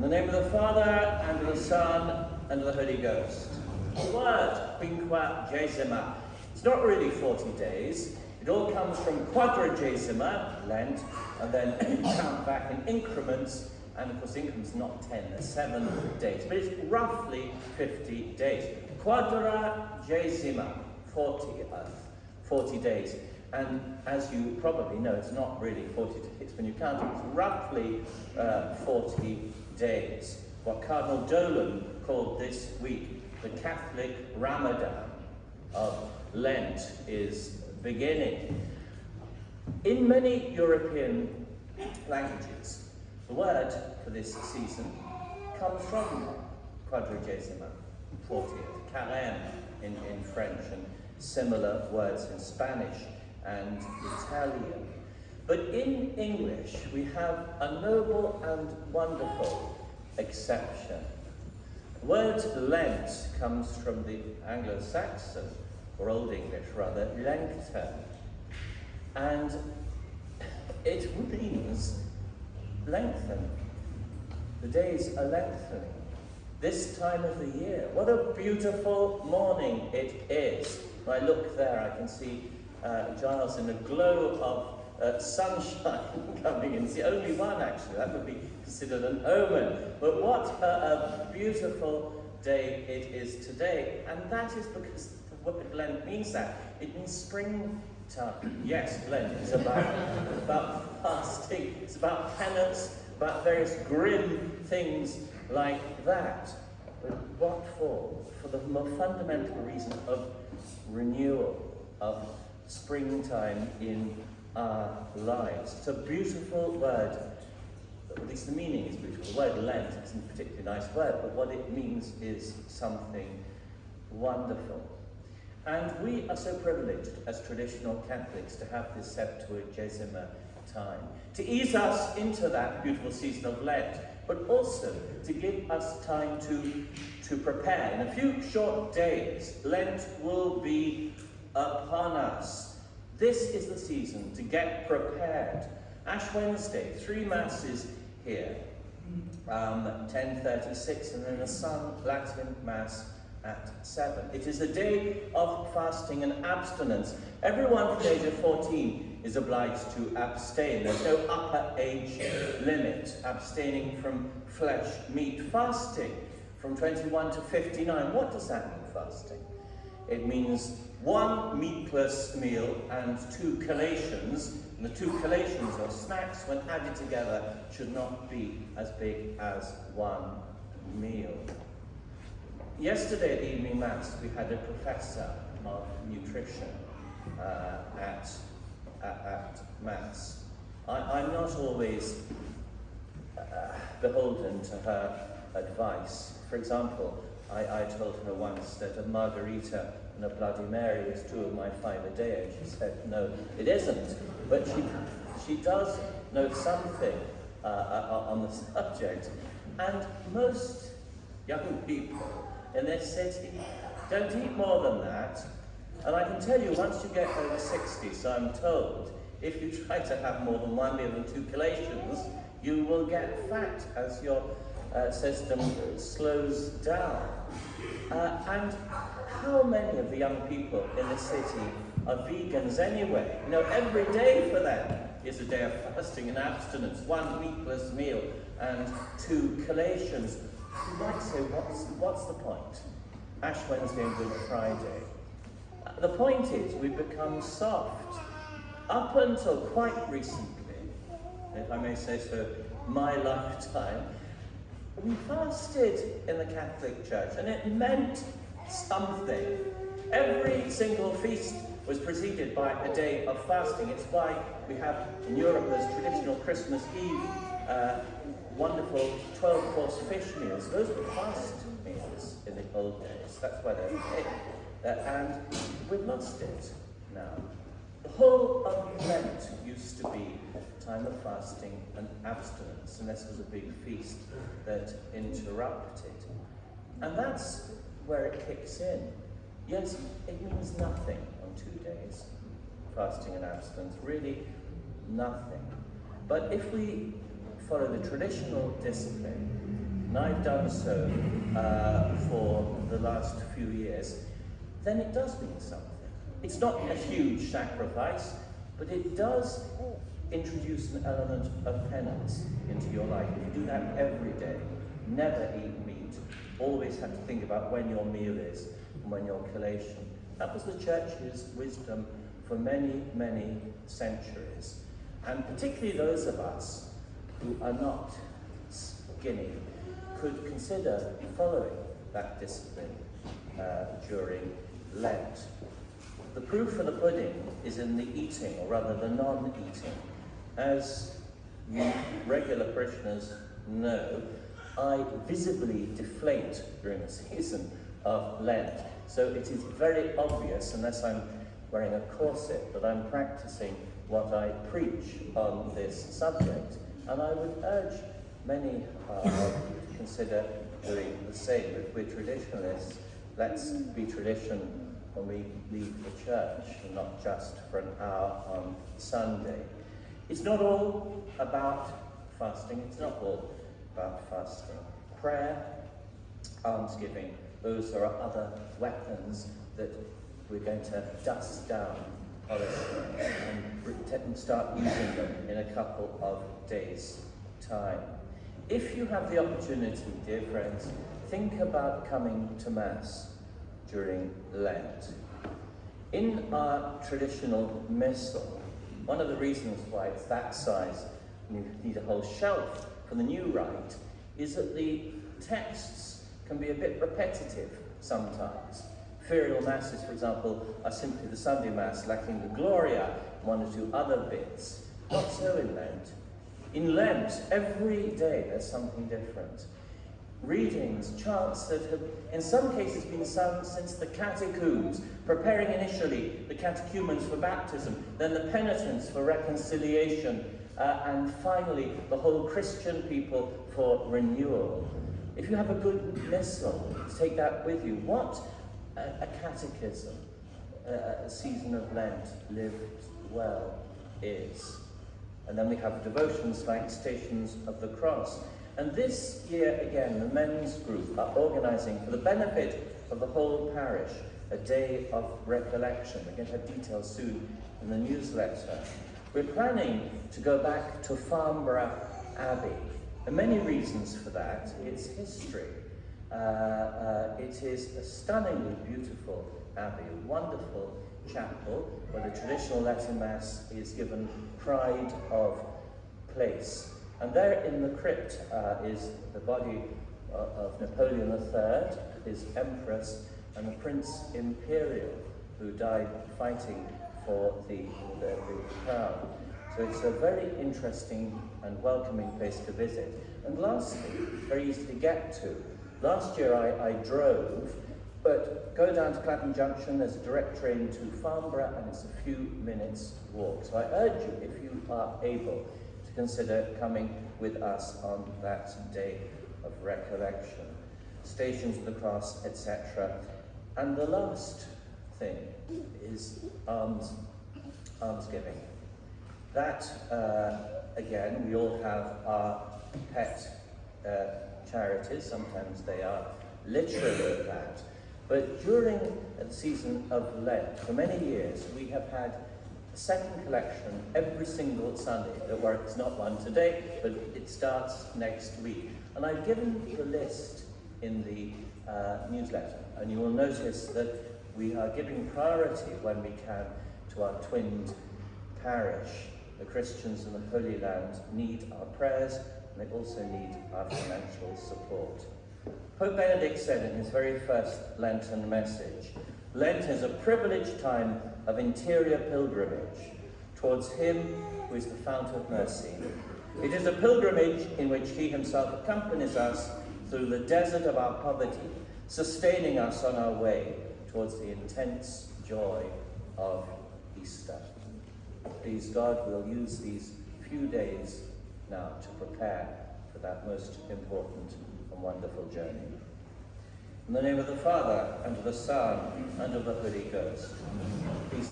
In the name of the Father, and of the Son, and of the Holy Ghost. The word, quinquagesima, it's not really 40 days. It all comes from quadragesima, Lent, and then you count back in increments, and of course increments not 10, they're 7 days, but it's roughly 50 days. Quadragesima, 40 days. And as you probably know, it's not really 40 days. When you count it, it's roughly 40 days. What Cardinal Dolan called this week the Catholic Ramadan of Lent is beginning. In many European languages, the word for this season comes from quadragesima, 40th, carême in French, and similar words in Spanish and Italian. But in English, we have a noble and wonderful exception. The word Lent comes from the Anglo-Saxon, or Old English rather, lengthen. And it means lengthen. The days are lengthening. This time of the year, what a beautiful morning it is. When I look there, I can see Giles in a glow of sunshine coming in. It's the only one, actually. That would be considered an omen. But what a beautiful day it is today. And that is because the word Lent means that. It means springtime. Yes, Lent is about fasting. It's about penance, about various grim things like that. But what for? For the more fundamental reason of renewal, of springtime in our lives. It's a beautiful word, at least the meaning is beautiful. The word Lent isn't a particularly nice word, but what it means is something wonderful. And we are so privileged as traditional Catholics to have this Septuagesima time, to ease us into that beautiful season of Lent, but also to give us time to prepare. In a few short days, Lent will be upon us. This is the season to get prepared. Ash Wednesday, 3 masses here, 10:36, and then a Sun Latin Mass at 7. It is a day of fasting and abstinence. Everyone from the age of 14 is obliged to abstain. There's no upper age limit. Abstaining from flesh, meat, fasting from 21 to 59. What does that mean, fasting? It means 1 meatless meal and 2 collations. And the 2 collations, or snacks, when added together, should not be as big as 1 meal. Yesterday at the evening mass, we had a professor of nutrition at mass. I'm not always beholden to her advice. For example, I told her once that a margarita and a Bloody Mary is 2 of my 5 a day, and she said, no, it isn't. But she does know something on the subject. And most young people in this city don't eat more than that. And I can tell you, once you get over 60, so I'm told, if you try to have more than 1 meal and 2 collations, you will get fat as your system slows down. And how many of the young people in the city are vegans anyway? You know, every day for them is a day of fasting and abstinence, 1 meatless meal and 2 collations. You might say, what's the point? Ash Wednesday and Good Friday. The point is, we've become soft. Up until quite recently, if I may say so, my lifetime, we fasted in the Catholic Church, and it meant something. Every single feast was preceded by a day of fasting. It's why we have in Europe those traditional Christmas Eve wonderful 12-course fish meals. Those were fast meals in the old days. That's why they're made. And we've lost it now. The whole of Lent used to be a time of fasting and abstinence, and this was a big feast that interrupted. And that's where it kicks in. Yes, it means nothing on 2 days, fasting and abstinence, really nothing. But if we follow the traditional discipline, and I've done so for the last few years, then it does mean something. It's not a huge sacrifice, but it does introduce an element of penance into your life. If you do that every day, never eat meat, always have to think about when your meal is and when your collation. That was the church's wisdom for many, many centuries. And particularly those of us who are not skinny could consider following that discipline during Lent. The proof of the pudding is in the eating, or rather the non-eating. As you regular parishioners know, I visibly deflate during the season of Lent. So it is very obvious, unless I'm wearing a corset, that I'm practicing what I preach on this subject. And I would urge many of you to consider doing the same. If we're traditionalists, let's be tradition when we leave the church, and not just for an hour on Sunday. It's not all about fasting, it's not all about fasting. Prayer, almsgiving, those are other weapons that we're going to dust down and start using them in a couple of days' time. If you have the opportunity, dear friends, think about coming to Mass during Lent. In our traditional missal, one of the reasons why it's that size, and you need a whole shelf for the new rite, is that the texts can be a bit repetitive sometimes. Ferial Masses, for example, are simply the Sunday Mass lacking the Gloria, one or two other bits. Not so in Lent. In Lent, every day there's something different. Readings, chants that have in some cases been sung since the catechumens, preparing initially the catechumens for baptism, then the penitents for reconciliation, and finally the whole Christian people for renewal. If you have a good missal, take that with you. What a catechism a season of Lent lived well is. And then we have devotions like Stations of the Cross. And this year, again, the men's group are organising, for the benefit of the whole parish, a day of recollection. We're going to have details soon in the newsletter. We're planning to go back to Farnborough Abbey. There are many reasons for that. It's history. It is a stunningly beautiful abbey, a wonderful chapel where the traditional Latin Mass is given pride of place. And there in the crypt is the body of Napoleon III, his Empress, and the Prince Imperial, who died fighting for the crown. So it's a very interesting and welcoming place to visit. And lastly, very easy to get to. Last year I drove, but go down to Clapham Junction, there's a direct train to Farnborough, and it's a few minutes walk. So I urge you, if you are able, to consider coming with us on that day of recollection. Stations of the Cross, etc. And the last thing is almsgiving. That, again, we all have our pet charities. Sometimes they are literally that. But during the season of Lent, for many years, we have had a second collection every single Sunday. Don't worry, it's not one today, but it starts next week. And I've given the list in the newsletter, and you will notice that we are giving priority when we can to our twinned parish. The Christians in the Holy Land need our prayers, and they also need our financial support. Pope Benedict said in his very first Lenten message, Lent is a privileged time of interior pilgrimage towards him who is the fount of mercy. It is a pilgrimage in which he himself accompanies us through the desert of our poverty, sustaining us on our way towards the intense joy of Easter. Please God will use these few days now to prepare for that most important and wonderful journey. In the name of the Father, and of the Son, and of the Holy Ghost. Peace.